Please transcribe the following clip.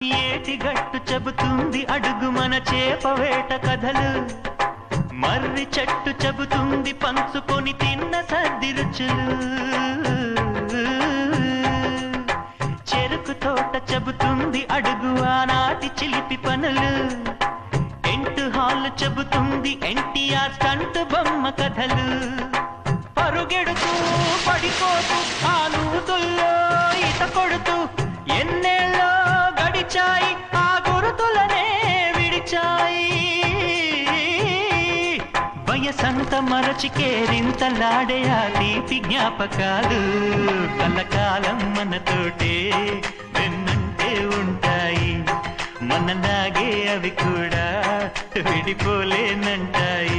ఏటి గట్టు చెబుతుంది అడుగు మన చేపవేట కథలు, మర్రి చెట్టు చెబుతుంది పంచుకొని తిన్న సద్ది రుచులు, చెరుకు తోట చెబుతుంది అడుగు ఆనాటి చిలిపి పనులు, టెంట్ హాల్ చెబుతుంది ఎన్టీఆర్ స్టంట్ బొమ్మ కథలు, పరుగెడుతూ పడిపోతూ ఆ నూతుల్లో ఈత కొడుతూ ఎన్నేళ్ళో గడిచాయి ఆ గురుతులనే విడిచాయి, వయసంత మరచి కేరింతలాడే ఆ తీపి జ్ఞాపకాలు కలకాలం మనతోటే వెన్నంటే ఉంటాయి, మనలాగే అవి కూడా విడిపోలేనంటాయి.